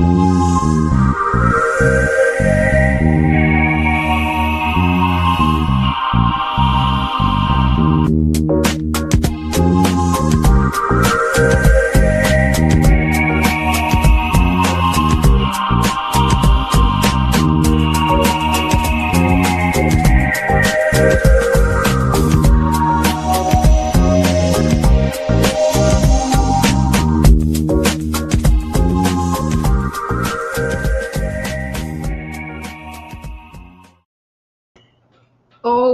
Oh,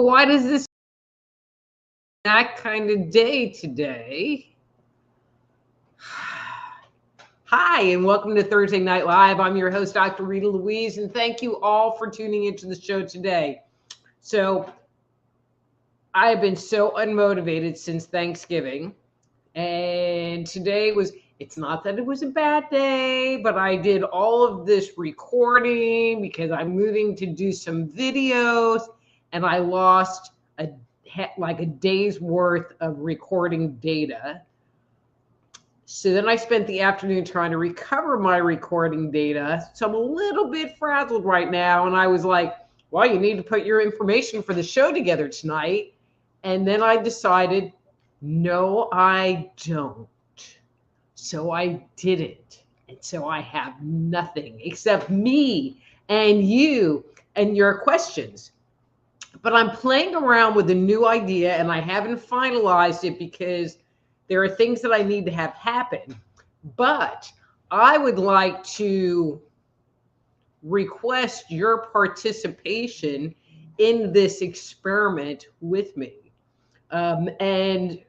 why does this that kind of day today? Hi, and welcome to Thursday Night Live. I'm your host, Dr. Rita Louise, and thank you all for tuning into the show today. So, I have been so unmotivated since Thanksgiving, and today it's not that it was a bad day, but I did all of this recording because I'm moving to do some videos, and I lost like a day's worth of recording data. So then I spent the afternoon trying to recover my recording data. So I'm a little bit frazzled right now. And I was like, well, you need to put your information for the show together tonight. And then I decided, no, I don't. So I didn't. And so I have nothing except me and you and your questions. But I'm playing around with a new idea and I haven't finalized it because there are things that I need to have happen. But I would like to request your participation in this experiment with me. And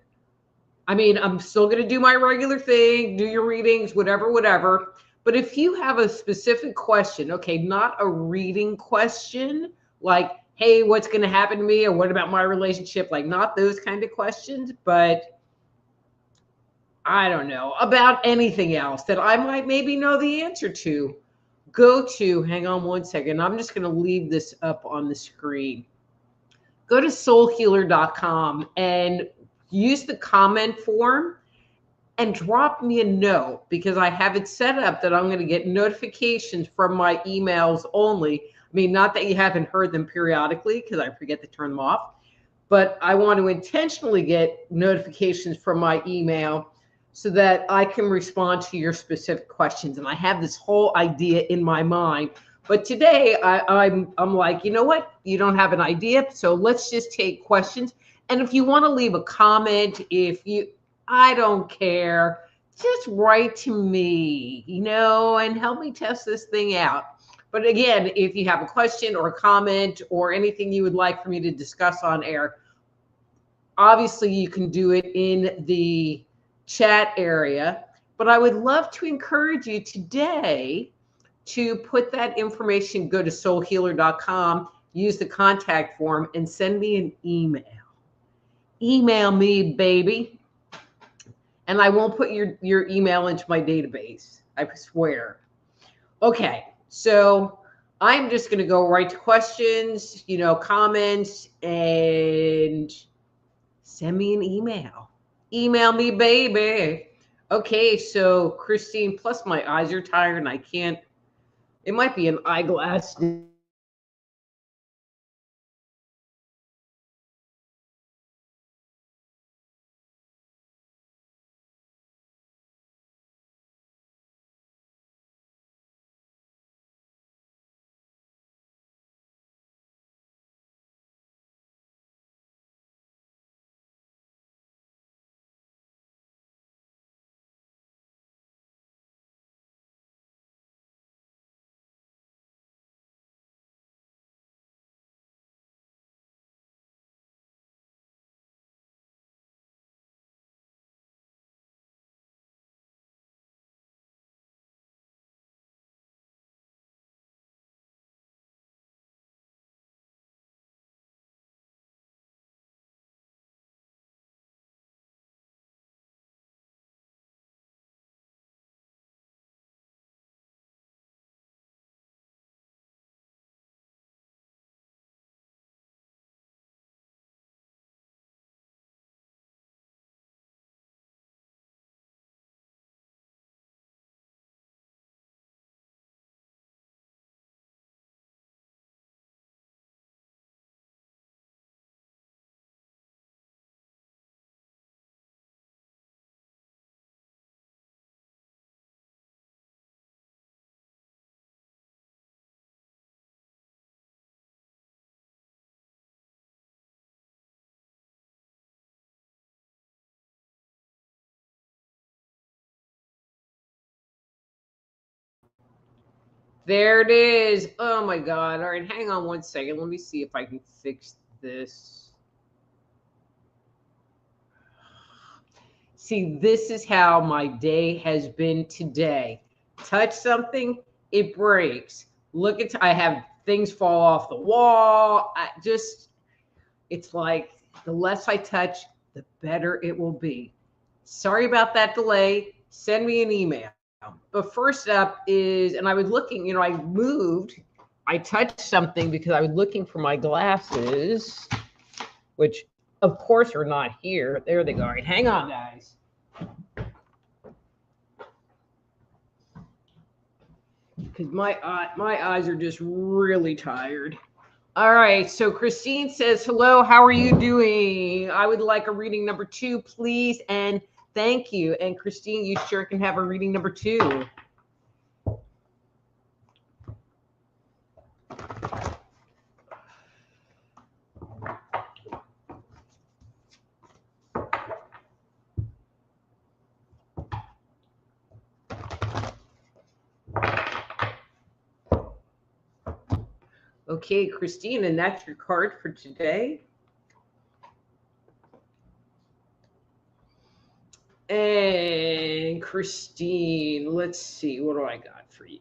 I mean, I'm still going to do my regular thing, do your readings, whatever. But if you have a specific question, okay, not a reading question like, hey, what's going to happen to me? Or what about my relationship? Like, not those kind of questions, but I don't know, about anything else that I might maybe know the answer to. Hang on one second. I'm just going to leave this up on the screen. Go to soulhealer.com and use the comment form and drop me a note because I have it set up that I'm going to get notifications from my emails only. I mean, not that you haven't heard them periodically because I forget to turn them off, but I want to intentionally get notifications from my email so that I can respond to your specific questions. And I have this whole idea in my mind. But today I'm like, you know what? You don't have an idea. So let's just take questions. And if you want to leave a comment, I don't care, just write to me, and help me test this thing out. But again, if you have a question or a comment or anything you would like for me to discuss on air, obviously you can do it in the chat area. But I would love to encourage you today to put that information, go to soulhealer.com, use the contact form, and send me an email. Email me, baby. And I won't put your email into my database, I swear. Okay, so I'm just going to go right to questions, comments, and send me an email. Email me, baby. Okay, so Christine, plus my eyes are tired and I can't, it might be an eyeglass. There it is. Oh my God. All right, hang on one second. Let me see if I can fix this. See, this is how my day has been today. Touch something, it breaks. Look at, I have things fall off the wall. It's like the less I touch, the better it will be. Sorry about that delay. Send me an email. But first up is, and I was looking, I touched something because I was looking for my glasses, which of course are not here. There they go. All right, hang on, guys. Because my eyes are just really tired. All right, so Christine says, hello, how are you doing? I would like a reading number 2, please, and thank you. And Christine, you sure can have a reading number 2. Okay, Christine, and that's your card for today. And Christine, let's see, what do I got for you?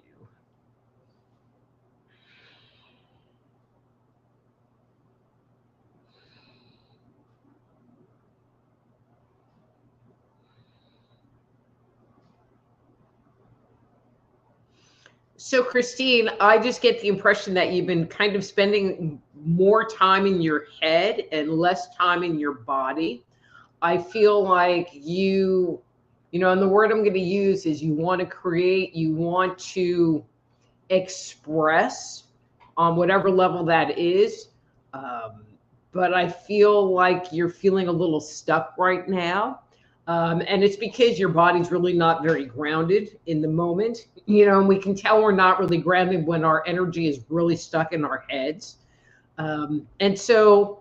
So, Christine, I just get the impression that you've been kind of spending more time in your head and less time in your body. I feel like and the word I'm going to use is you want to create, you want to express on whatever level that is. But I feel like you're feeling a little stuck right now. And it's because your body's really not very grounded in the moment, and we can tell we're not really grounded when our energy is really stuck in our heads. And so,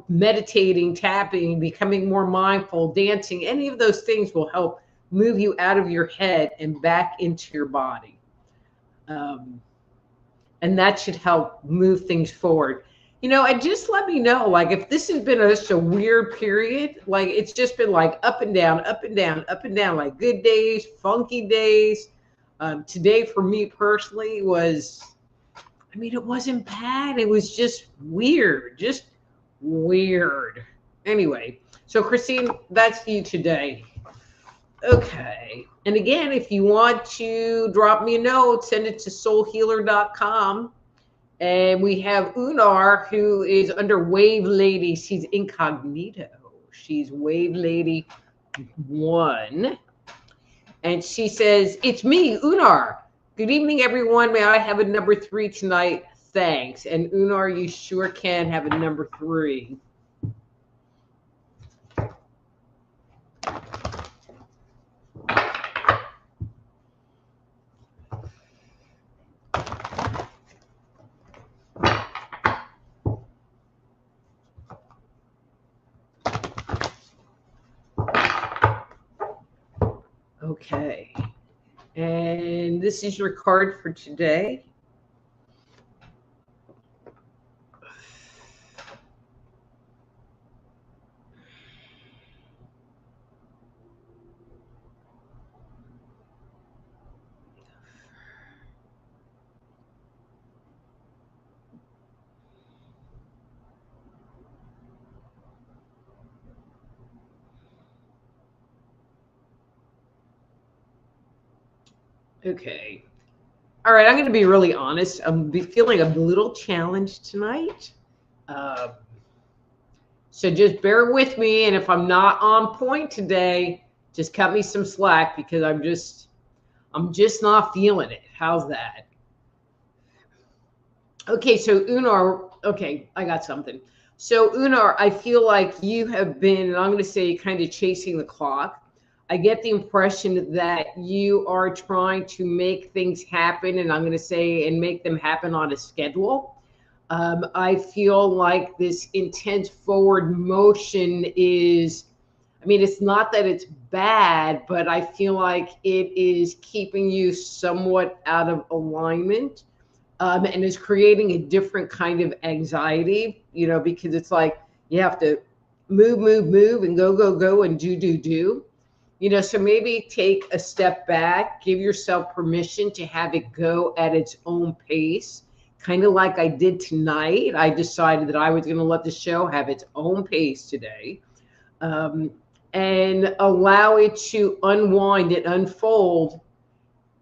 meditating, tapping, becoming more mindful, dancing, any of those things will help move you out of your head and back into your body. And that should help move things forward. And just let me know, like, if this has been just a weird period, like it's just been like up and down, up and down, up and down, like good days, funky days. Today for me personally it wasn't bad. It was just weird. Anyway, so Christine, that's you today. Okay. And again, if you want to drop me a note, send it to soulhealer.com. And we have Unar, who is under Wave Lady. She's incognito. She's Wave Lady 1. And she says, it's me, Unar. Good evening, everyone. May I have a number 3 tonight? Thanks. And Unar, you sure can have a number 3. Okay, and this is your card for today. Okay. All right, I'm going to be really honest. I'm feeling a little challenged tonight. So just bear with me. And if I'm not on point today, just cut me some slack because I'm just not feeling it. How's that? Okay, so Unar, okay, I got something. So Unar, I feel like you have been, and I'm going to say kind of chasing the clock. I get the impression that you are trying to make things happen, and I'm going to say, and make them happen on a schedule. I feel like this intense forward motion is I mean, it's not that it's bad, but I feel like it is keeping you somewhat out of alignment, and is creating a different kind of anxiety, because it's like you have to move, move, move, and go, go, go, and do, do, do. So maybe take a step back, give yourself permission to have it go at its own pace. Kind of like I did tonight. I decided that I was going to let the show have its own pace today, and allow it to unwind and unfold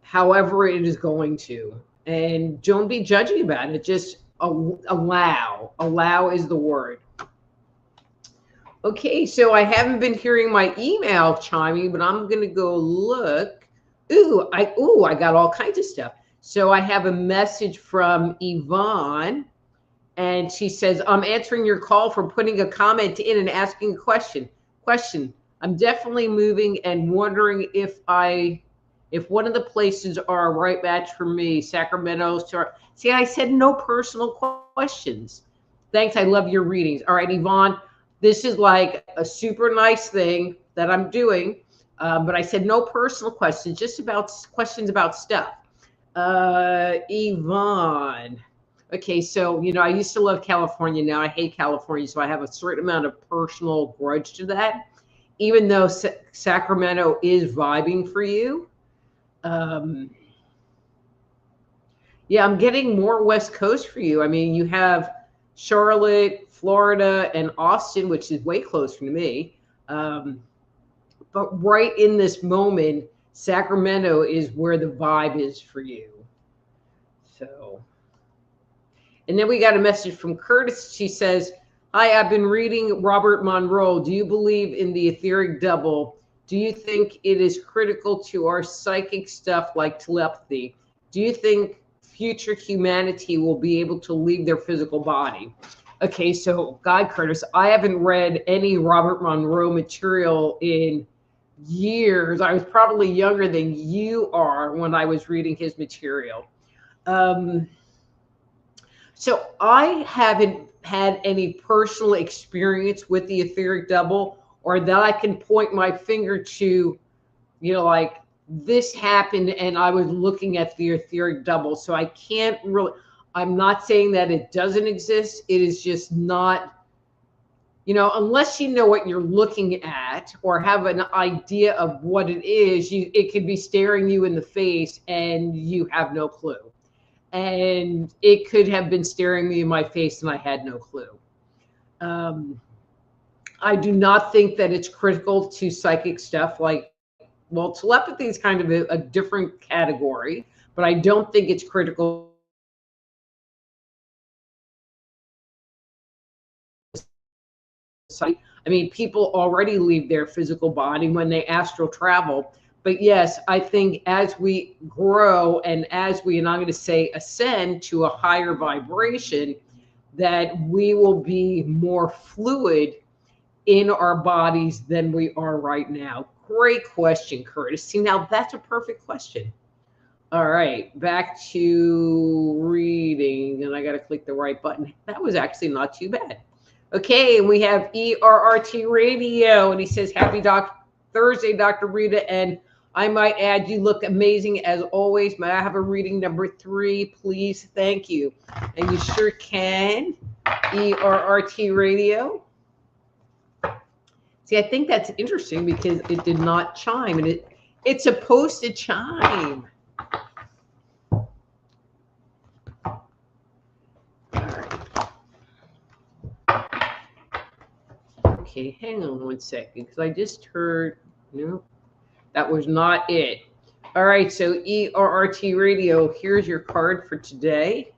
however it is going to. And don't be judgy about it. Just allow. Allow is the word. Okay, so I haven't been hearing my email chiming, but I'm gonna go look. I got all kinds of stuff. So I have a message from Yvonne, and she says, I'm answering your call for putting a comment in and asking a question. I'm definitely moving and wondering if one of the places are a right match for me. Sacramento. See, I said no personal questions. Thanks. I love your readings. All right, Yvonne. This is like a super nice thing that I'm doing, but I said no personal questions, just about questions about stuff. Yvonne. Okay, so, I used to love California. Now I hate California, so I have a certain amount of personal grudge to that, even though Sacramento is vibing for you. Yeah, I'm getting more West Coast for you. I mean, you have Charlotte, Florida, and Austin, which is way closer to me. But right in this moment, Sacramento is where the vibe is for you. So, and then we got a message from Curtis. She says, hi, I've been reading Robert Monroe. Do you believe in the etheric double? Do you think it is critical to our psychic stuff like telepathy? Do you think future humanity will be able to leave their physical body? Okay, so Guy Curtis, I haven't read any Robert Monroe material in years. I was probably younger than you are when I was reading his material. So I haven't had any personal experience with the etheric double, or that I can point my finger to, like this happened and I was looking at the etheric double. So I can't really, I'm not saying that it doesn't exist. It is just not, unless you know what you're looking at or have an idea of what it is, it could be staring you in the face and you have no clue. And it could have been staring me in my face and I had no clue. I do not think that it's critical to psychic stuff. Like, well, telepathy is kind of a different category, but I don't think it's critical. I mean, people already leave their physical body when they astral travel. But yes, I think as we grow and as and I'm going to say ascend to a higher vibration, that we will be more fluid in our bodies than we are right now. Great question, Curtis. See, now that's a perfect question. All right, back to reading, and I got to click the right button. That was actually not too bad. Okay, and we have ERRT Radio, and he says, happy Thursday, Dr. Rita, and I might add, you look amazing as always. May I have a reading number 3, please? Thank you. And you sure can. ERRT Radio. See, I think that's interesting because it did not chime, and it's supposed to chime. Okay, hang on one second, because I just heard, no, that was not it. All right, so ERRT Radio, here's your card for today.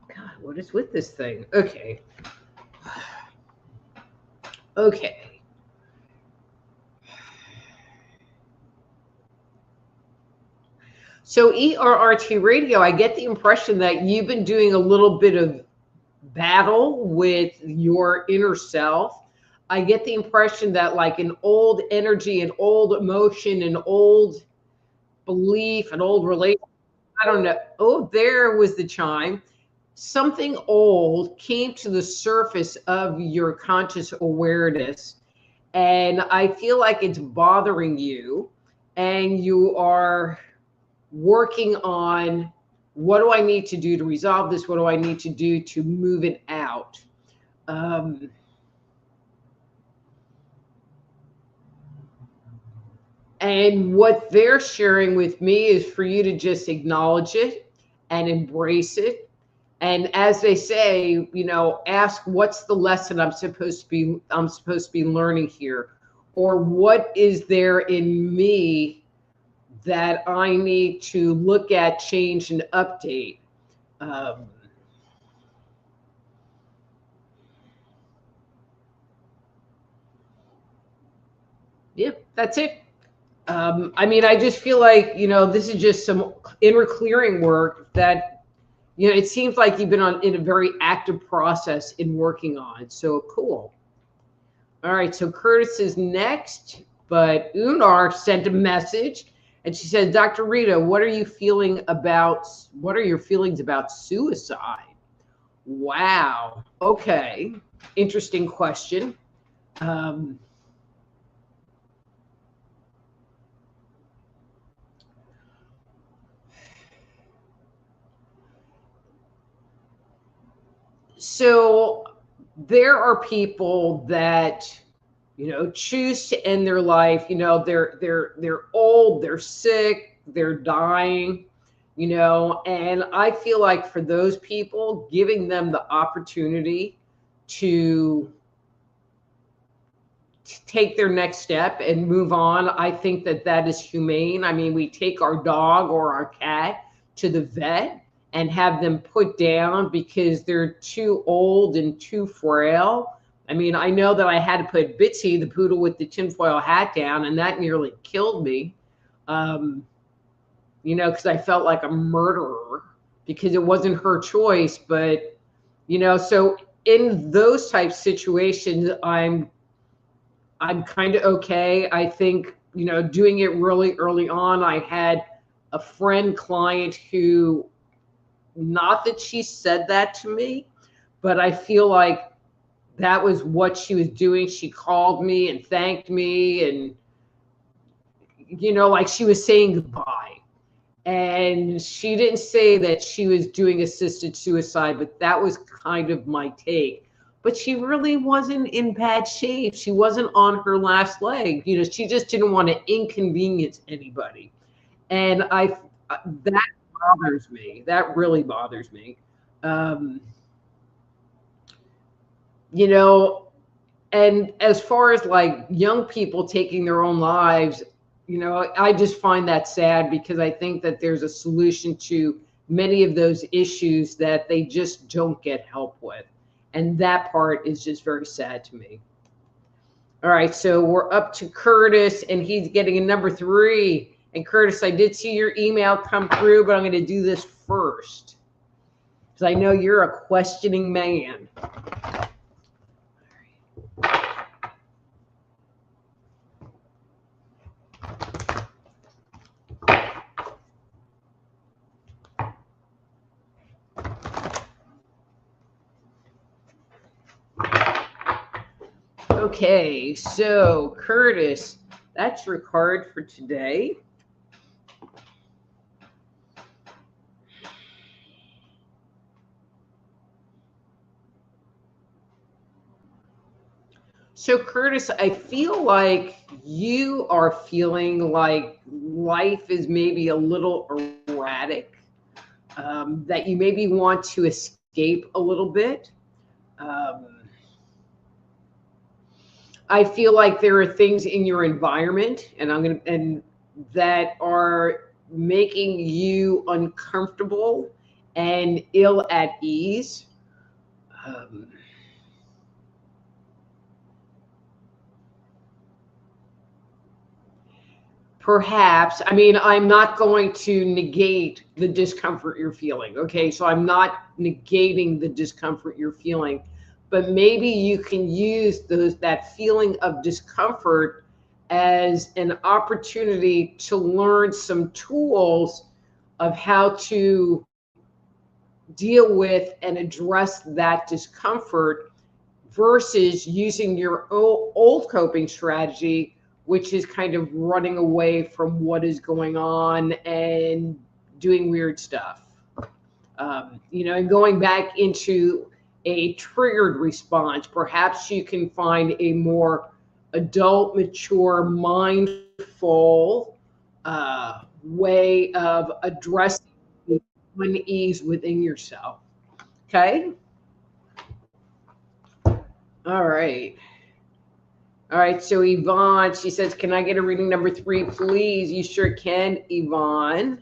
God, what is with this thing? Okay. Okay. So ERRT Radio, I get the impression that you've been doing a little bit of battle with your inner self. I get the impression that like an old energy, an old emotion, an old belief, an old relationship, I don't know. Oh, there was the chime. something old came to the surface of your conscious awareness, and I feel like it's bothering you, and you are working on, what do I need to do to resolve this? What do I need to do to move it out? And what they're sharing with me is for you to just acknowledge it and embrace it. And as they say, you know, ask, what's the lesson I'm supposed to be learning here? Or what is there in me that I need to look at, change, and update? Yeah, that's it. I mean, I just feel like, you know, this is just some inner clearing work that, you know, it seems like you've been in a very active process in working on. So cool. All right, so Curtis is next, but Unar sent a message and she said, Dr. Rita, what are your feelings about suicide? Wow. Okay. Interesting question. So there are people that, you know, choose to end their life. You know, they're old, they're sick, they're dying, you know, and I feel like for those people, giving them the opportunity to take their next step and move on, I think that that is humane. I mean, we take our dog or our cat to the vet and have them put down because they're too old and too frail. I mean, I know that I had to put Bitsy, the poodle with the tinfoil hat, down, and that nearly killed me. You know, because I felt like a murderer because it wasn't her choice. But, you know, so in those type situations, I'm kind of okay. I think, you know, doing it really early on, I had a friend client who, not that she said that to me, but I feel like that was what she was doing. She called me and thanked me, and, you know, like she was saying goodbye. And she didn't say that she was doing assisted suicide, but that was kind of my take. But she really wasn't in bad shape. She wasn't on her last leg. You know, she just didn't want to inconvenience anybody. And that bothers me. That really bothers me. You know, and as far as like young people taking their own lives, you know, I just find that sad because I think that there's a solution to many of those issues that they just don't get help with. And that part is just very sad to me. All right, so we're up to Curtis, and he's getting a number 3. And Curtis, I did see your email come through, but I'm going to do this first because I know you're a questioning man. Okay, so Curtis, that's your card for today. So Curtis, I feel like you are feeling like life is maybe a little erratic, that you maybe want to escape a little bit. I feel like there are things in your environment, and that are making you uncomfortable and ill at ease. Perhaps, I mean, I'm not going to negate the discomfort you're feeling. Okay, so I'm not negating the discomfort you're feeling, but maybe you can use that feeling of discomfort as an opportunity to learn some tools of how to deal with and address that discomfort versus using your old coping strategy, which is kind of running away from what is going on and doing weird stuff. And going back into a triggered response, perhaps you can find a more adult, mature, mindful way of addressing the unease within yourself. Okay? All right. All right, so Yvonne, she says, can I get a reading number 3, please? You sure can, Yvonne.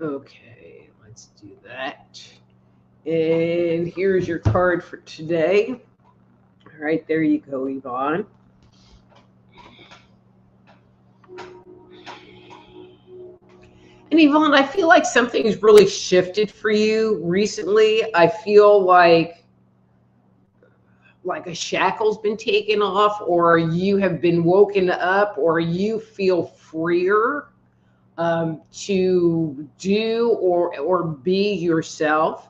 Okay, let's do that. And here's your card for today. All right, there you go, Yvonne. And Yvonne, I feel like something's really shifted for you recently. I feel like a shackle's been taken off, or you have been woken up, or you feel freer to do or be yourself.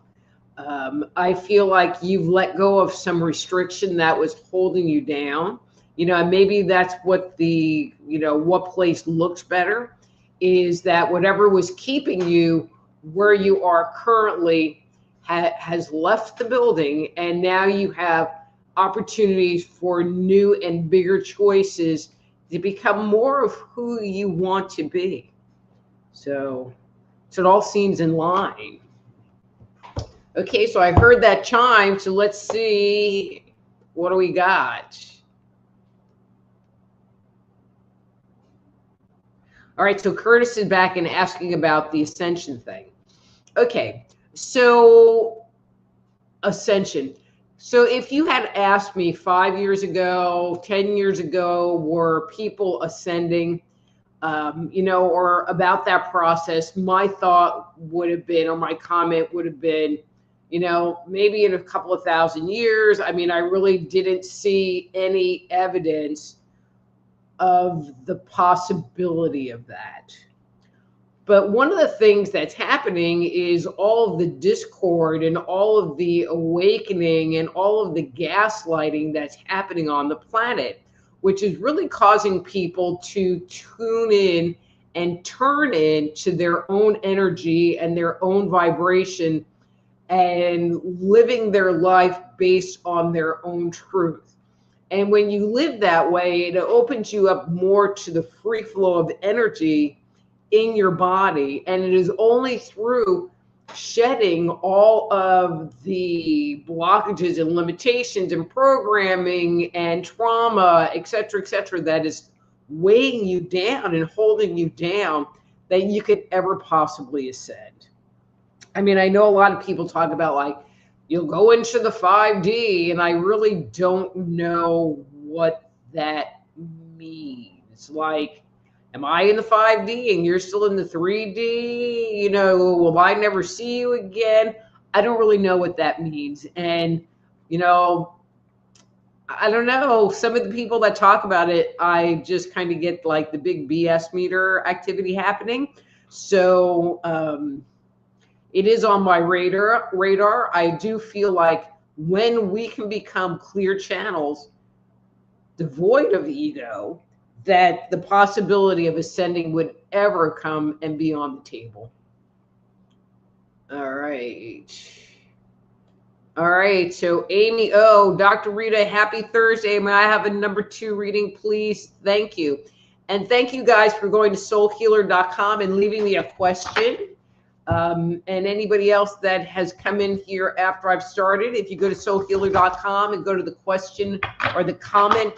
I feel like you've let go of some restriction that was holding you down. And maybe that's what what place looks better, is that whatever was keeping you where you are currently has left the building, and now you have opportunities for new and bigger choices to become more of who you want to be. So it all seems in line. Okay, so I heard that chime, so let's see, what do we got? All right, so Curtis is back and asking about the ascension thing. Okay, so ascension. So if you had asked me 5 years ago, 10 years ago, were people ascending, or about that process, my thought would have been, or my comment would have been, maybe in a couple of thousand years. I mean, I really didn't see any evidence of the possibility of that. But one of the things that's happening is all of the discord and all of the awakening and all of the gaslighting that's happening on the planet, which is really causing people to tune in and turn in to their own energy and their own vibration and living their life based on their own truth. And when you live that way, it opens you up more to the free flow of energy in your body. And it is only through shedding all of the blockages and limitations and programming and trauma, et cetera, that is weighing you down and holding you down, that you could ever possibly ascend. I mean, I know a lot of people talk about, like, you'll go into the 5D, and I really don't know what that means. Like, am I in the 5D and you're still in the 3D? Will I never see you again? I don't really know what that means. And, I don't know. Some of the people that talk about it, I just kind of get like the big BS meter activity happening. So, it is on my radar. I do feel like when we can become clear channels, devoid of ego, that the possibility of ascending would ever come and be on the table. All right. So Amy O, Dr. Rita, happy Thursday. May I have a number 2 reading, please? Thank you. And thank you guys for going to soulhealer.com and leaving me a question. And anybody else that has come in here after I've started, if you go to soulhealer.com and go to the question or the comment,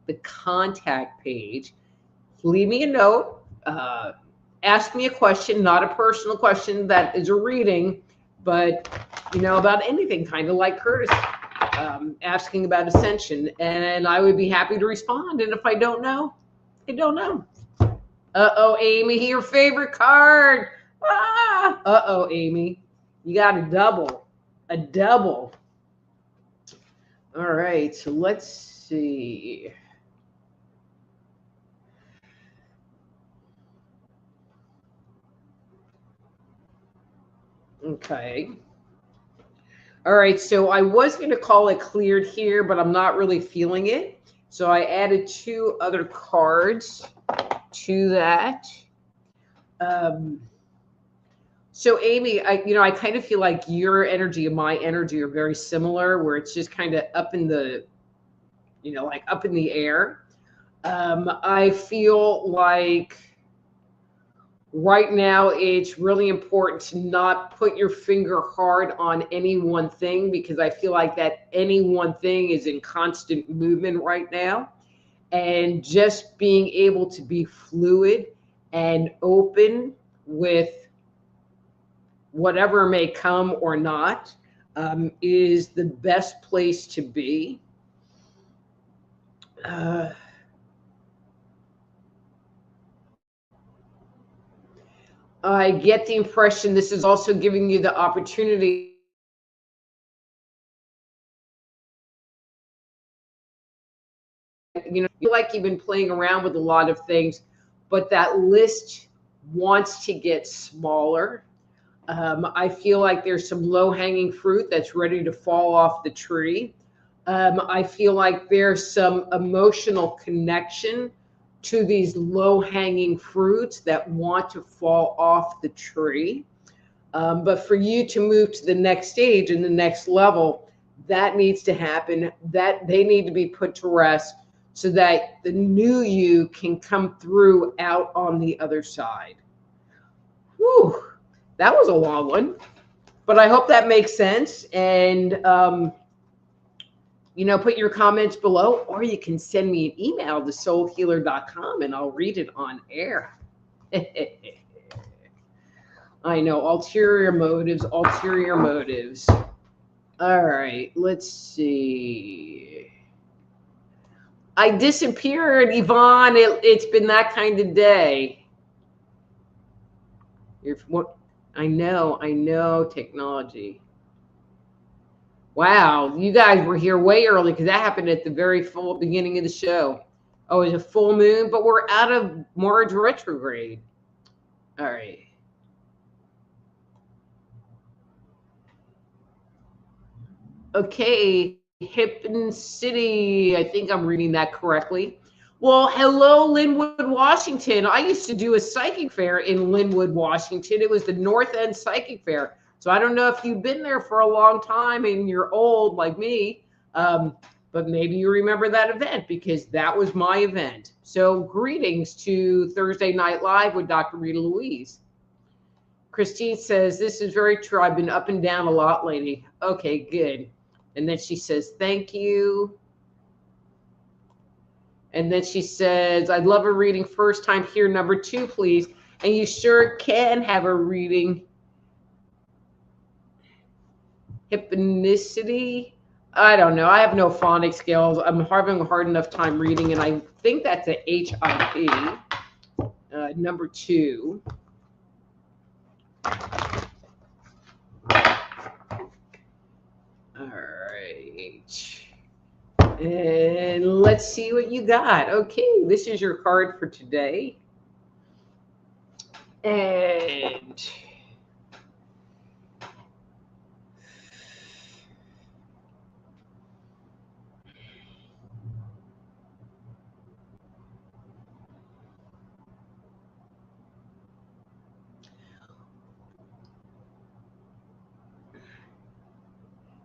the contact page, leave me a note, ask me a question, not a personal question that is a reading, but about anything, kind of like Curtis asking about ascension, and I would be happy to respond. And if I don't know, I don't know. Uh-oh, Amy, your favorite card. Ah, uh-oh, Amy. You got a double. A double. All right, so let's see. Okay. All right, so I was going to call it cleared here, but I'm not really feeling it. So I added 2 other cards to that. So Amy, I kind of feel like your energy and my energy are very similar, where it's just kind of up in the, like up in the air. I feel like right now it's really important to not put your finger hard on any one thing, because I feel like that any one thing is in constant movement right now. And just being able to be fluid and open with whatever may come or not is the best place to be. I get the impression this is also giving you the opportunity. You feel like you've been playing around with a lot of things, but that list wants to get smaller. I feel like there's some low-hanging fruit that's ready to fall off the tree. I feel like there's some emotional connection to these low-hanging fruits that want to fall off the tree. But for you to move to the next stage and the next level, that needs to happen. That they need to be put to rest so that the new you can come through out on the other side. Whew, that was a long one, but I hope that makes sense. And put your comments below, or you can send me an email to soulhealer.com and I'll read it on air. I know, ulterior motives, ulterior motives. All right, let's see. I disappeared, Yvonne. It's been that kind of day. I know, technology. Wow, you guys were here way early because that happened at the very full beginning of the show. Oh, it's a full moon, but we're out of Mars retrograde. All right. Okay, Hippen City. I think I'm reading that correctly. Well, hello, Linwood, Washington. I used to do a psychic fair in Linwood, Washington. It was the North End Psychic Fair. So I don't know if you've been there for a long time and you're old like me, but maybe you remember that event because that was my event. So greetings to Thursday Night Live with Dr. Rita Louise. Christine says, this is very true. I've been up and down a lot lately. Okay, good. And then she says, thank you. And then she says, I'd love a reading first time here, number 2, please. And you sure can have a reading. Hypnicity. I don't know. I have no phonic skills. I'm having a hard enough time reading, and I think that's a HIP. Number 2. All right. And let's see what you got. Okay, this is your card for today. And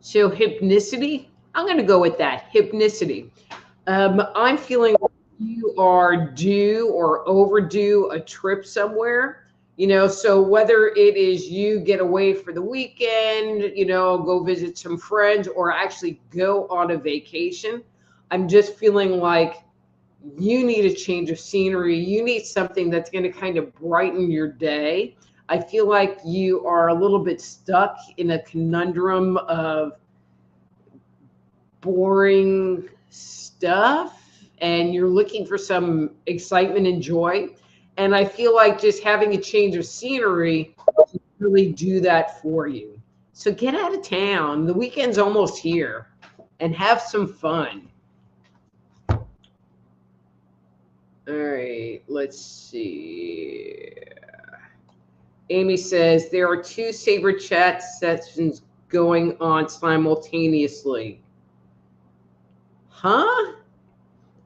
so hypnicity, I'm going to go with that, hypnicity. I'm feeling you are due or overdue a trip somewhere, so whether it is you get away for the weekend, go visit some friends or actually go on a vacation, I'm just feeling like you need a change of scenery. You need something that's going to kind of brighten your day. I feel like you are a little bit stuck in a conundrum of boring stuff and you're looking for some excitement and joy. And I feel like just having a change of scenery will really do that for you. So get out of town. The weekend's almost here, and have some fun. All right, let's see. Amy says there are 2 Saber chat sessions going on simultaneously. Huh?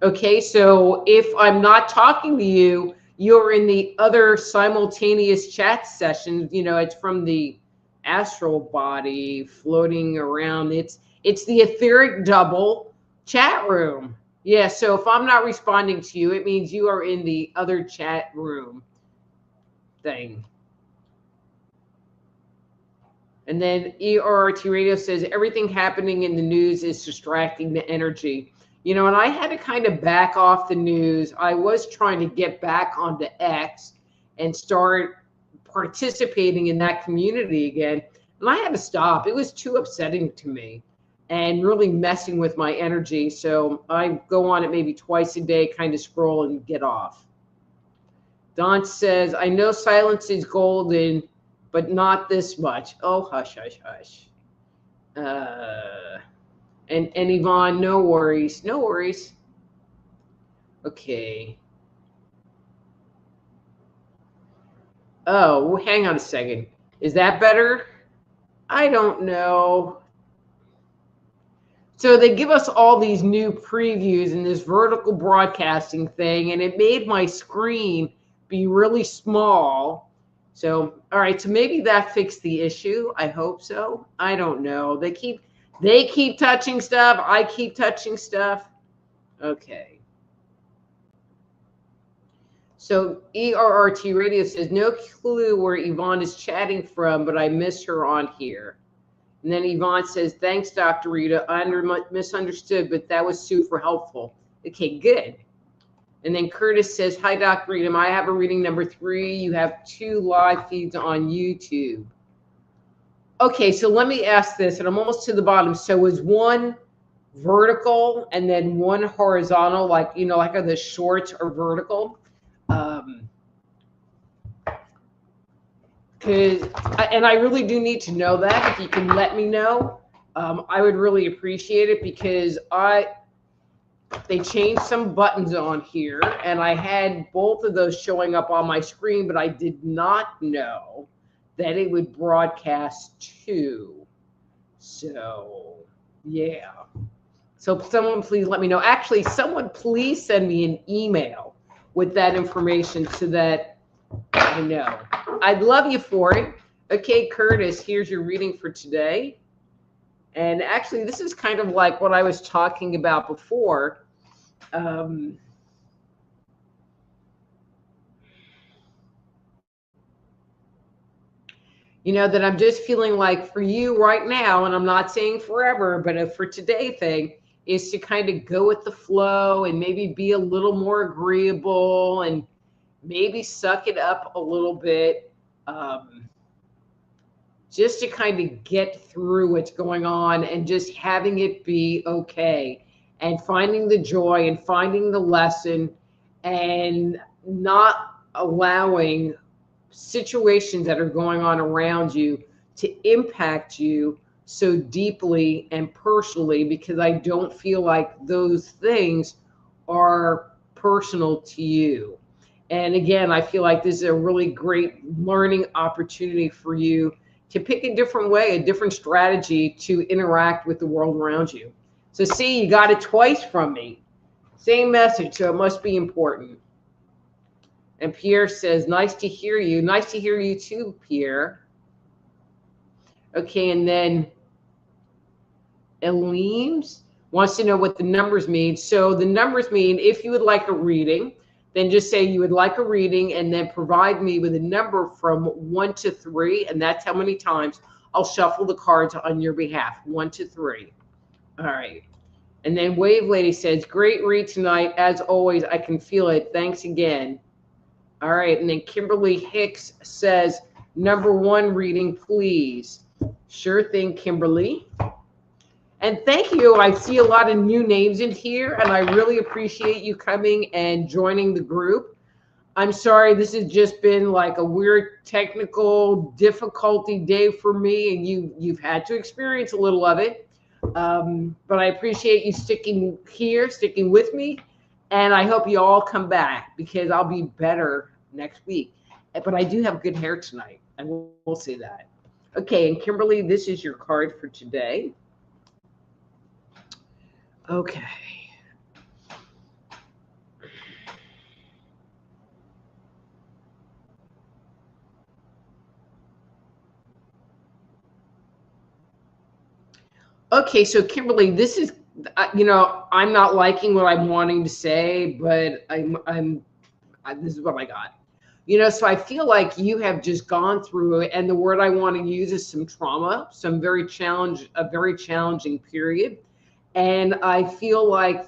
Okay, so if I'm not talking to you, you're in the other simultaneous chat session. You know, it's from the astral body floating around. It's the etheric double chat room. Yeah, so if I'm not responding to you, it means you are in the other chat room thing. And then ERRT Radio says everything happening in the news is distracting the energy. You know, and I had to kind of back off the news. I was trying to get back onto X and start participating in that community again. And I had to stop. It was too upsetting to me and really messing with my energy. So I go on it maybe twice a day, kind of scroll and get off. Don says, I know silence is golden, but not this much. Oh, hush, hush, hush. And Yvonne, no worries, no worries. Okay. Oh, hang on a second. Is that better? I don't know. So they give us all these new previews in this vertical broadcasting thing, and it made my screen be really small. So, all right, so maybe that fixed the issue. I hope so. I don't know. They keep touching stuff. I keep touching stuff. Okay. So ERRT Radio says, no clue where Yvonne is chatting from, but I miss her on here. And then Yvonne says, thanks, Dr. Rita. I misunderstood, but that was super helpful. Okay, good. And then Curtis says, hi, Dr. Rita. I have a reading number 3. You have 2 live feeds on YouTube. Okay, so let me ask this, and I'm almost to the bottom. So is one vertical and then one horizontal, like, you know, like the shorts are vertical? And I really do need to know that. If you can let me know, I would really appreciate it, because they changed some buttons on here, and I had both of those showing up on my screen, but I did not know that it would broadcast too. So, yeah. So someone please let me know. Actually, someone please send me an email with that information so that I know. I'd love you for it. Okay, Curtis, here's your reading for today. And actually, this is kind of like what I was talking about before. You know, that I'm just feeling like for you right now, and I'm not saying forever, but a for today thing is to kind of go with the flow and maybe be a little more agreeable and maybe suck it up a little bit, just to kind of get through what's going on and just having it be okay, and finding the joy and finding the lesson, and not allowing situations that are going on around you to impact you so deeply and personally, because I don't feel like those things are personal to you. And again, I feel like this is a really great learning opportunity for you to pick a different way, a different strategy to interact with the world around you. So see, you got it twice from me. Same message, so it must be important. And Pierre says, nice to hear you. Nice to hear you too, Pierre. Okay, and then Elimes wants to know what the numbers mean. So the numbers mean if you would like a reading, then just say you would like a reading and then provide me with a number from 1 to 3. And that's how many times I'll shuffle the cards on your behalf, 1 to 3. All right. And then Wave Lady says, great read tonight. As always, I can feel it. Thanks again. All right. And then Kimberly Hicks says, number 1 reading, please. Sure thing, Kimberly. And thank you. I see a lot of new names in here, and I really appreciate you coming and joining the group. I'm sorry, this has just been like a weird technical difficulty day for me, and you've had to experience a little of it. But I appreciate you sticking here, sticking with me, and I hope you all come back because I'll be better next week. But I do have good hair tonight. I will say that. Okay, and Kimberly, this is your card for today. Okay. Okay, so Kimberly, this is, I'm not liking what I'm wanting to say, but this is what I got. So I feel like you have just gone through it, and the word I want to use is some trauma, a very challenging period. And I feel like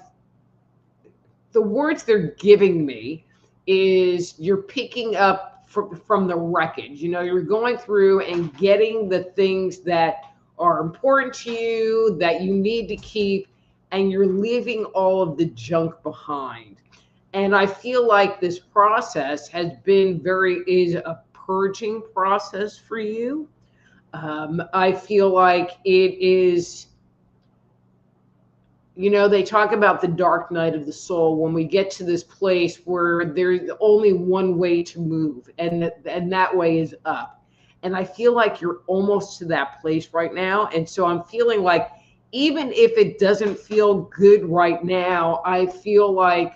the words they're giving me is you're picking up from the wreckage. You're going through and getting the things that are important to you, that you need to keep, and you're leaving all of the junk behind. And I feel like this process is a purging process for you. I feel like it is, they talk about the dark night of the soul when we get to this place where there's only one way to move, and that way is up. And I feel like you're almost to that place right now. And so I'm feeling like even if it doesn't feel good right now, I feel like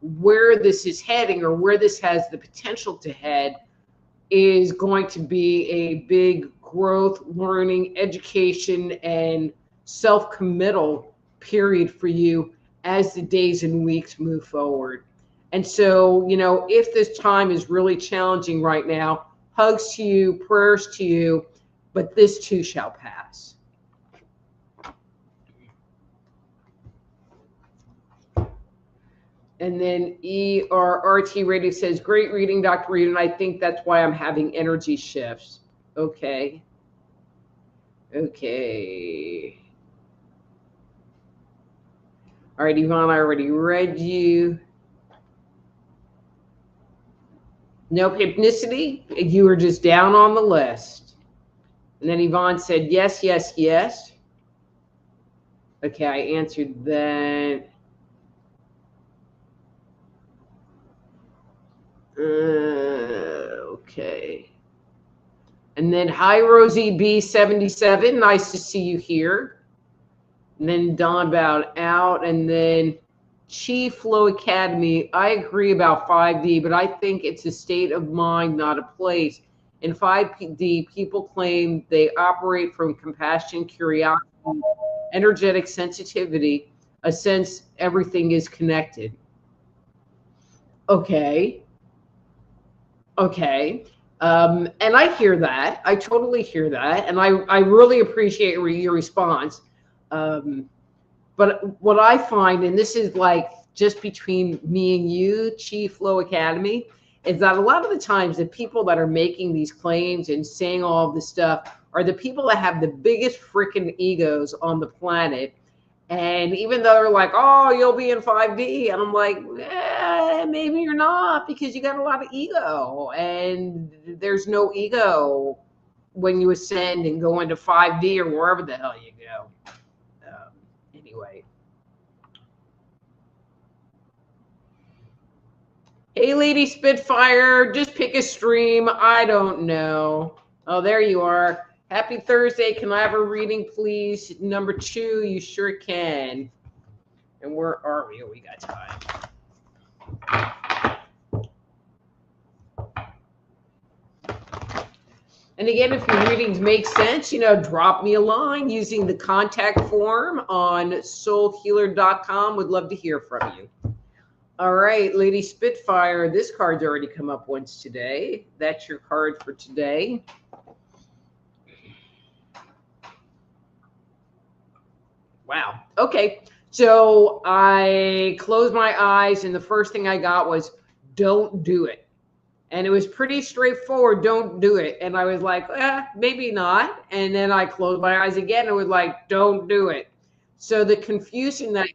where this is heading, or where this has the potential to head, is going to be a big growth, learning, education, and self-committal period for you as the days and weeks move forward. And so, if this time is really challenging right now, hugs to you, prayers to you, but this too shall pass. And then ERRT Radio says, great reading, Dr. Rita, and I think that's why I'm having energy shifts. Okay. Okay. All right, Yvonne, I already read you. No hypnicity, you were just down on the list. And then Yvonne said, yes, yes, yes. Okay, I answered that. Okay. And then, hi, Rosie B77. Nice to see you here. And then Don bowed out. And then Chi Flow Academy. I agree about 5D, but I think it's a state of mind, not a place. In 5D, people claim they operate from compassion, curiosity, energetic sensitivity, a sense everything is connected. Okay. Okay. And I hear that. I totally hear that. And I really appreciate your response. But what I find, and this is like just between me and you, Chi Flow Academy, is that a lot of the times the people that are making these claims and saying all of this stuff are the people that have the biggest freaking egos on the planet. And even though they're like, oh, you'll be in 5D. And I'm like, maybe you're not, because you got a lot of ego. And there's no ego when you ascend and go into 5D or wherever the hell you go. Anyway. Hey, Lady Spitfire, just pick a stream. I don't know. Oh, there you are. Happy Thursday. Can I have a reading, please? Number 2, you sure can. And where are we? Oh, we got time. And again, if your readings make sense, drop me a line using the contact form on soulhealer.com. Would love to hear from you. All right, Lady Spitfire, this card's already come up once today. That's your card for today. Wow. Okay. So I closed my eyes, and the first thing I got was, don't do it. And it was pretty straightforward, don't do it. And I was like, maybe not. And then I closed my eyes again and was like, don't do it. So the confusion that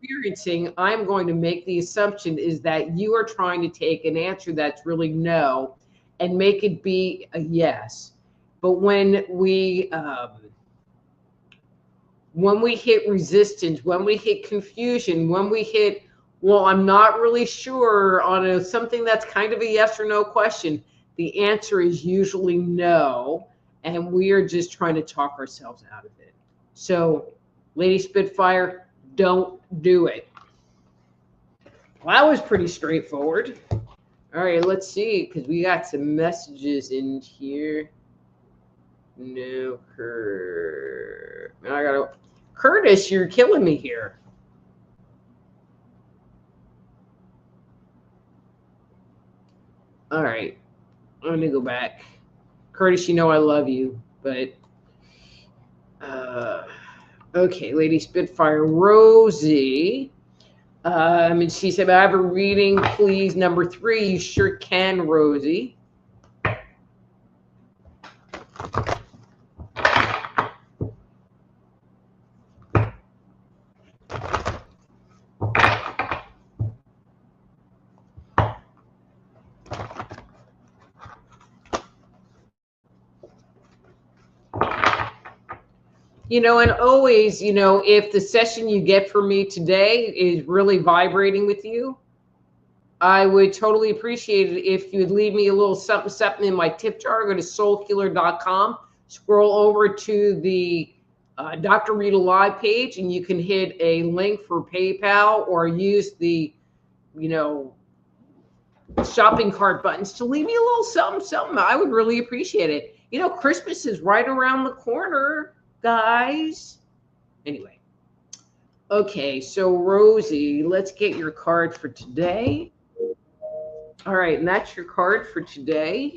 experiencing, I'm going to make the assumption is that you are trying to take an answer that's really no and make it be a yes. But when we hit resistance, when we hit confusion, when we hit, well, I'm not really sure on something that's kind of a yes or no question, the answer is usually no. And we are just trying to talk ourselves out of it. So, Lady Spitfire, don't do it. Well, that was pretty straightforward. All right, let's see, because we got some messages in here. No, Curtis, you're killing me here. All right, I'm going to go back. Curtis, you know I love you, but okay, Lady Spitfire, Rosie. And she said, I have a reading, please. Number 3, you sure can, Rosie. And always, if the session you get from me today is really vibrating with you, I would totally appreciate it if you'd leave me a little something in my tip jar. Go to soulhealer.com, scroll over to the Dr. Rita Live page, and you can hit a link for PayPal or use the, shopping cart buttons to leave me a little something. I would really appreciate it. Christmas is right around the corner, guys. Anyway. Okay, so Rosie, let's get your card for today. All right, and that's your card for today.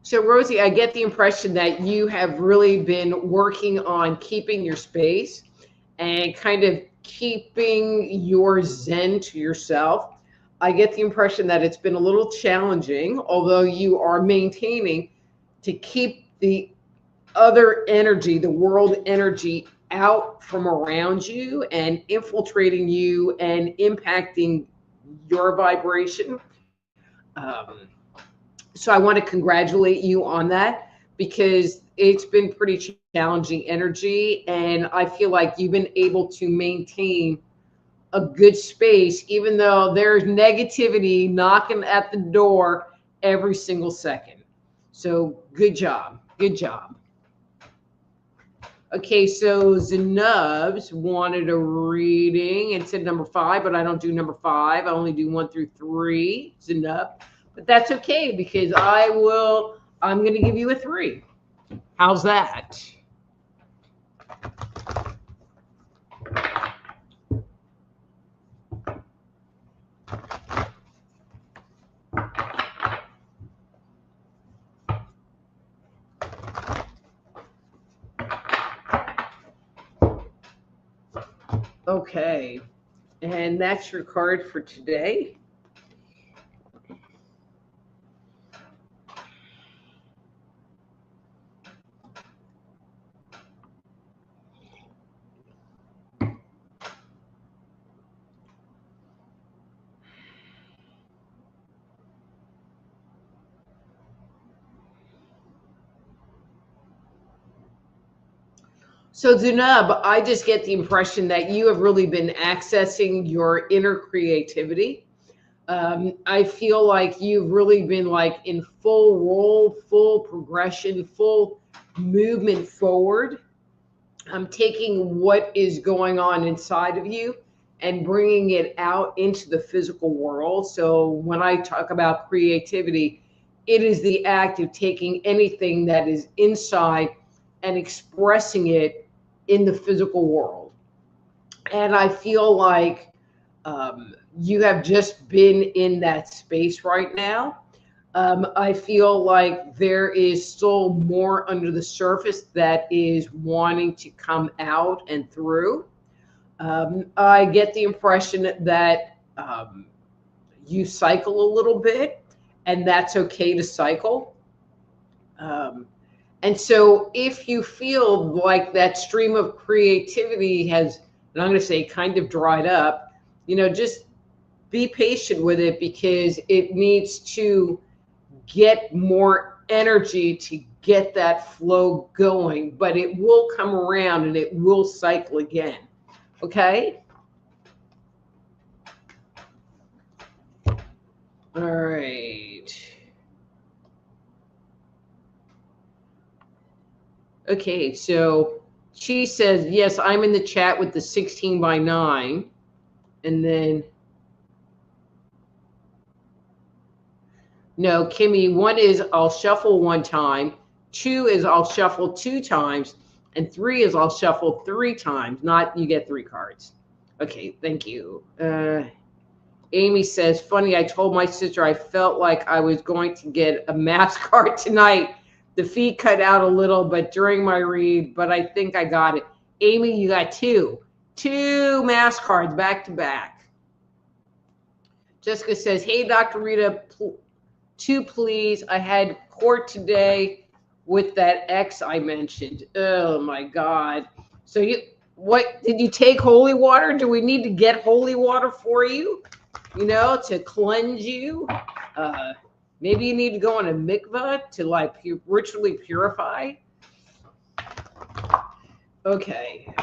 So Rosie, I get the impression that you have really been working on keeping your space and kind of keeping your zen to yourself. I get the impression that it's been a little challenging, although you are maintaining to keep the other energy, the world energy, out from around you and infiltrating you and impacting your vibration. So I want to congratulate you on that, because it's been pretty challenging energy, and I feel like you've been able to maintain a good space, even though there's negativity knocking at the door every single second. So good job. Good job. Okay, so Zanubs wanted a reading and said number 5, but I don't do number 5. I only do 1 through 3, Zanub. But that's okay, because I'm going to give you a 3. How's that? Okay, and that's your card for today. So Zunab, I just get the impression that you have really been accessing your inner creativity. I feel like you've really been like in full roll, full progression, full movement forward. I'm taking what is going on inside of you and bringing it out into the physical world. So when I talk about creativity, it is the act of taking anything that is inside and expressing it in the physical world. And I feel like you have just been in that space right now. I feel like there is still more under the surface that is wanting to come out and through. I get the impression that you cycle a little bit, and that's okay to cycle. And so if you feel like that stream of creativity has, and I'm going to say kind of dried up, just be patient with it, because it needs to get more energy to get that flow going, but it will come around and it will cycle again. Okay? All right. Okay, so she says, yes, I'm in the chat with the 16 by 9. And then, no, Kimmy, 1 is I'll shuffle 1 time, 2 is I'll shuffle 2 times, and 3 is I'll shuffle 3 times, not you get 3 cards. Okay, thank you. Amy says, funny, I told my sister I felt like I was going to get a math card tonight. The feed cut out a little, but during my read, but I think I got it. Amy, you got 2 math cards back to back. Jessica says, hey, Dr. Rita, 2, please. I had court today with that ex I mentioned. Oh, my God. So what, did you take holy water? Do we need to get holy water for you, to cleanse you? Maybe you need to go on a mikvah to like ritually purify. Okay.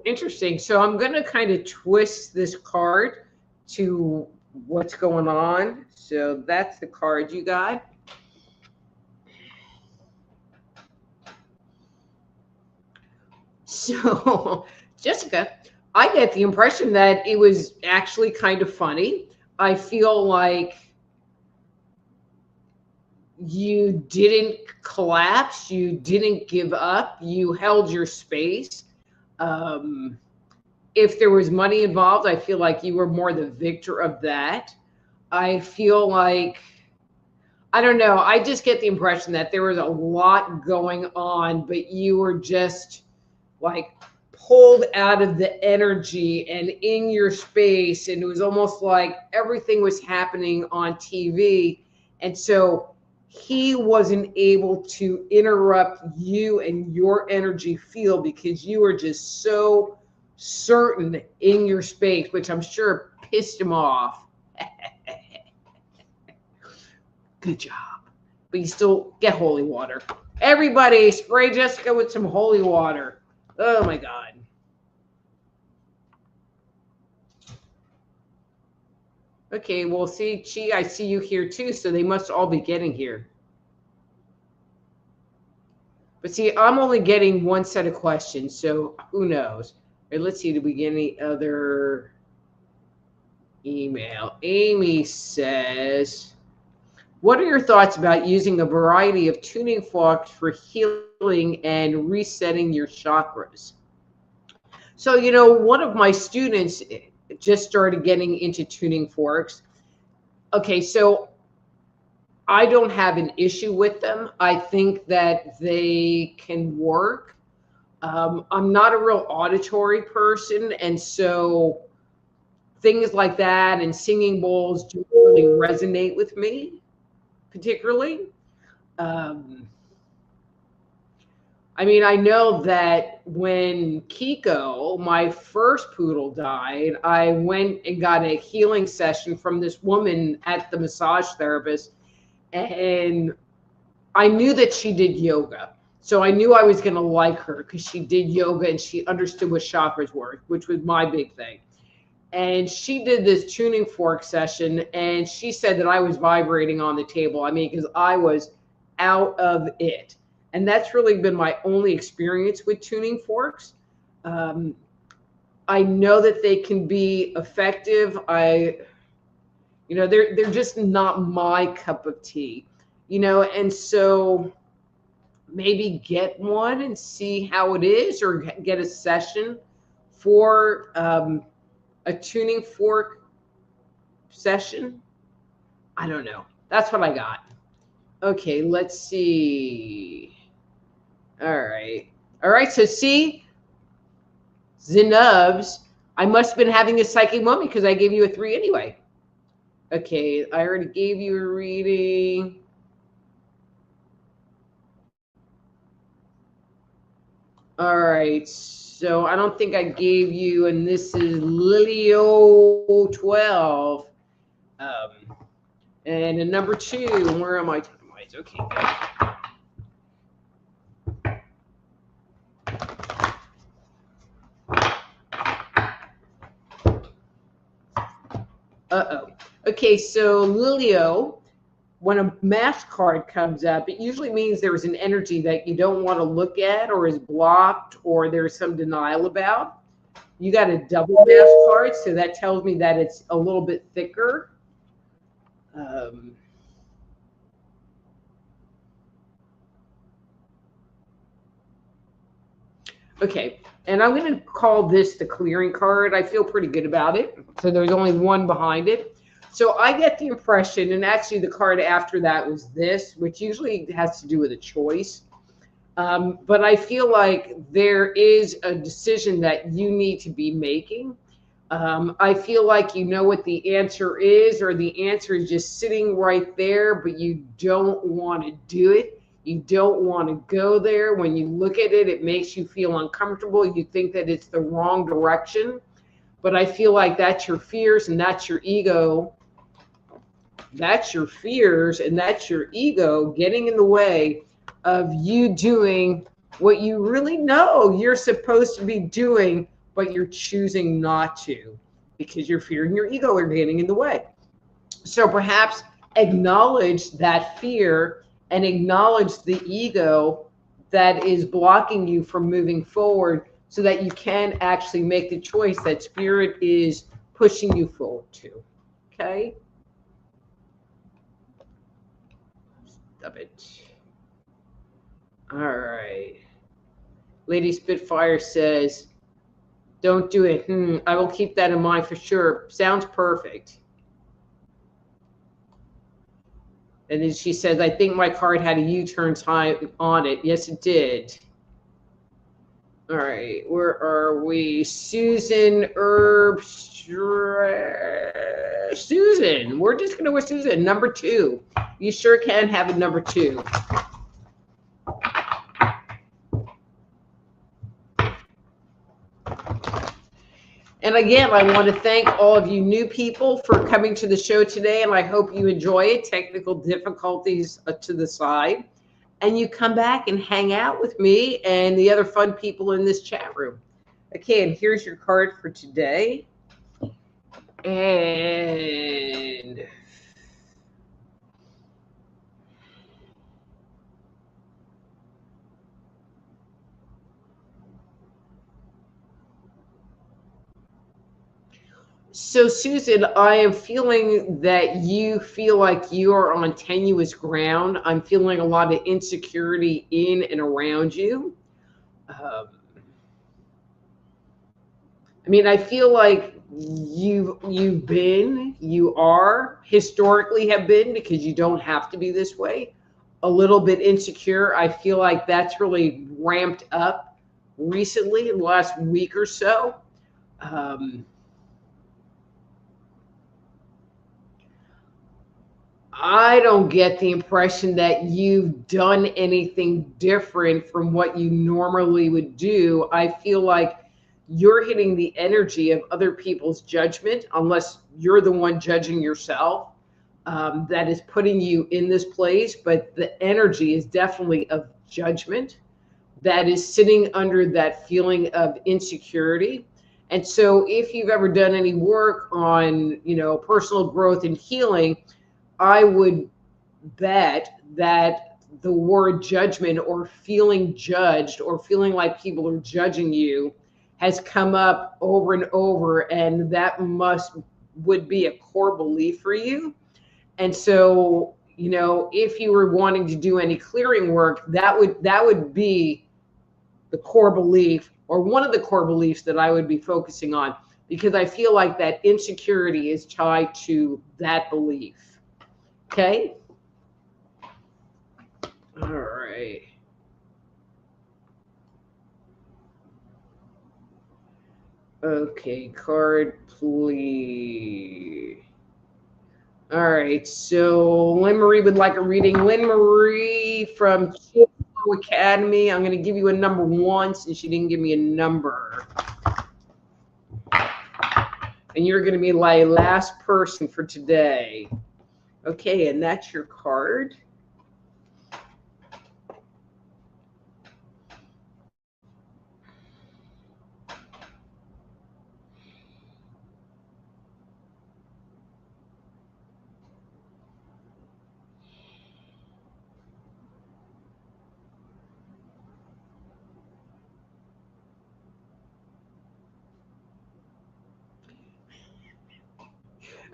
Interesting. So I'm going to kind of twist this card to what's going on. So that's the card you got. So, Jessica, I get the impression that it was actually kind of funny. I feel like you didn't collapse. You didn't give up. You held your space. If there was money involved, I feel like you were more the victor of that. I feel like, I don't know, I just get the impression that there was a lot going on, but you were just like pulled out of the energy and in your space. And it was almost like everything was happening on TV. And so he wasn't able to interrupt you and your energy field because you were just so certain in your space, which I'm sure pissed him off. Good job. But you still get holy water. Everybody spray Jessica with some holy water. Oh my God. Okay, well, see, Chi, I see you here too, so they must all be getting here. But see, I'm only getting 1 set of questions, so who knows? All right, let's see, did we get any other email? Amy says, what are your thoughts about using a variety of tuning forks for healing and resetting your chakras? So, one of my students just started getting into tuning forks. Okay, so I don't have an issue with them. I think that they can work. I'm not a real auditory person, and so things like that and singing bowls don't really resonate with me particularly. I mean, I know that when Kiko, my first poodle, died, I went and got a healing session from this woman at the massage therapist, and I knew that she did yoga. So I knew I was going to like her because she did yoga and she understood what chakras were, which was my big thing. And she did this tuning fork session, and she said that I was vibrating on the table. I mean, because I was out of it. And that's really been my only experience with tuning forks. I know that they can be effective. They're just not my cup of tea, and so maybe get one and see how it is, or get a session for a tuning fork session. I don't know. That's what I got. Okay, let's see. All right. So see, Zinubs, I must have been having a psychic moment because I gave you a 3 anyway. Okay, I already gave you a reading. All right, so I don't think I gave you, and this is Lilio 12. And a number 2, where am I? Okay, good. Uh-oh. Okay, so Lilio, when a mask card comes up, it usually means there's an energy that you don't want to look at or is blocked or there's some denial about. You got a double mask card, so that tells me that it's a little bit thicker. Okay, and I'm going to call this the clearing card. I feel pretty good about it. So there's only one behind it. So I get the impression, and actually the card after that was this, which usually has to do with a choice. But I feel like there is a decision that you need to be making. I feel like you know what the answer is, or the answer is just sitting right there, but you don't want to do it. You don't want to go there. When you look at it, it makes you feel uncomfortable. You think that it's the wrong direction. But I feel like that's your fears and that's your ego. That's your fears and that's your ego getting in the way of you doing what you really know you're supposed to be doing, but you're choosing not to because your fear and your ego are getting in the way. So perhaps acknowledge that fear and acknowledge the ego that is blocking you from moving forward so that you can actually make the choice that spirit is pushing you forward to. Okay? Stop it. All right. Lady Spitfire says, don't do it. I will keep that in mind for sure. Sounds perfect. And then she says, I think my card had a U-turn time on it. Yes, it did. All right, where are we? Susan Herb. Susan, we're just going to go with Susan. Number 2. You sure can have a number 2. And again, I want to thank all of you new people for coming to the show today, and I hope you enjoy it. Technical difficulties to the side. And you come back and hang out with me and the other fun people in this chat room. Okay, and here's your card for today. And so, Susan, I am feeling that you feel like you are on tenuous ground. I'm feeling a lot of insecurity in and around you. I mean, I feel like you are historically have been, because you don't have to be this way, a little bit insecure. I feel like that's really ramped up recently in the last week or so. I don't get the impression that you've done anything different from what you normally would do. I feel like you're hitting the energy of other people's judgment, unless you're the one judging yourself, that is putting you in this place. But the energy is definitely of judgment that is sitting under that feeling of insecurity. And so if you've ever done any work on, personal growth and healing, I would bet that the word judgment or feeling judged or feeling like people are judging you has come up over and over, and that would be a core belief for you. And so, if you were wanting to do any clearing work, that would be the core belief, or one of the core beliefs that I would be focusing on, because I feel like that insecurity is tied to that belief. Okay. All right. Okay, card, please. All right, so Lynn Marie would like a reading. Lynn Marie from Chico Academy. I'm going to give you a number 1 since she didn't give me a number. And you're going to be my last person for today. Okay, and that's your card.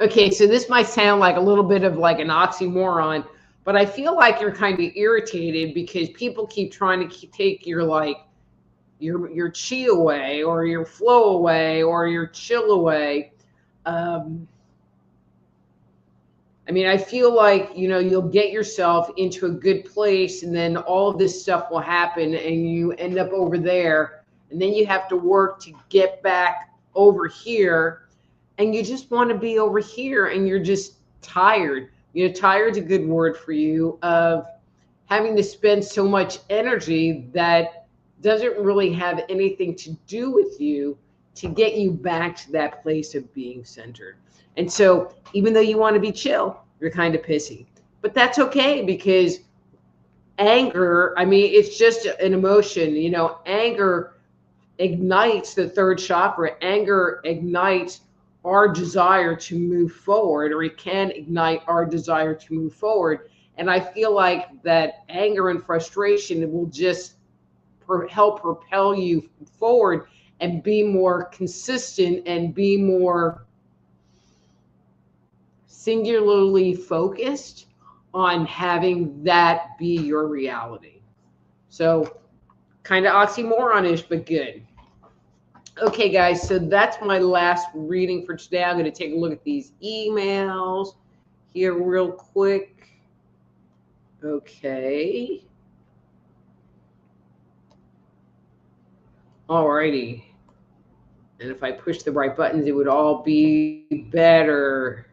Okay, so this might sound like a little bit of like an oxymoron, but I feel like you're kind of irritated because people keep trying to take your like your chi away or your flow away or your chill away. I mean, I feel like, you'll get yourself into a good place and then all of this stuff will happen and you end up over there and then you have to work to get back over here and you just want to be over here and you're just tired. Tired's a good word for you of having to spend so much energy that doesn't really have anything to do with you to get you back to that place of being centered. And so even though you want to be chill, you're kind of pissy. But that's okay because anger, I mean, it's just an emotion. Anger ignites the third chakra. Anger ignites our desire to move forward, or it can ignite our desire to move forward. And I feel like that anger and frustration will just help propel you forward and be more consistent and be more singularly focused on having that be your reality. So kind of oxymoronish, but good. Okay, guys, so that's my last reading for today. I'm going to take a look at these emails here real quick. Okay. Alrighty. And if I push the right buttons, it would all be better.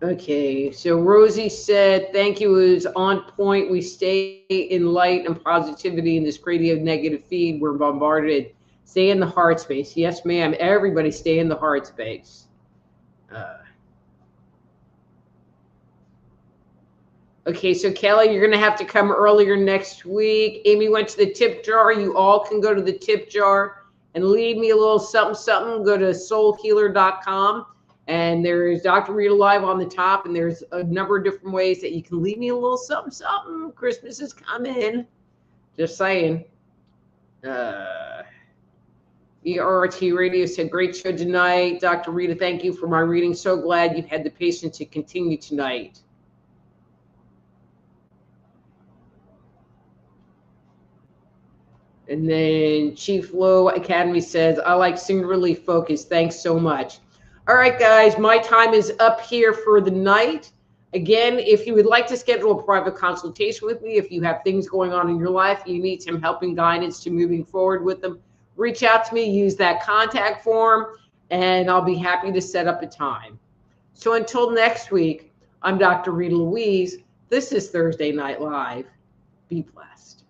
Okay, so Rosie said, thank you, it was on point. We stay in light and positivity in this crazy negative feed. We're bombarded. Stay in the heart space. Yes, ma'am. Everybody stay in the heart space. Okay, so Kelly, you're going to have to come earlier next week. Amy went to the tip jar. You all can go to the tip jar and leave me a little something, something. Go to soulhealer.com. And there's Dr. Rita Live on the top, and there's a number of different ways that you can leave me a little something, something. Christmas is coming. Just saying. ERT Radio said, great show tonight. Dr. Rita, thank you for my reading. So glad you had the patience to continue tonight. And then Chief Low Academy says, I like singularly focused. Thanks so much. All right, guys, my time is up here for the night. Again, if you would like to schedule a private consultation with me, if you have things going on in your life, you need some help and guidance to moving forward with them, reach out to me, use that contact form, and I'll be happy to set up a time. So until next week, I'm Dr. Rita Louise. This is Thursday Night Live. Be blessed.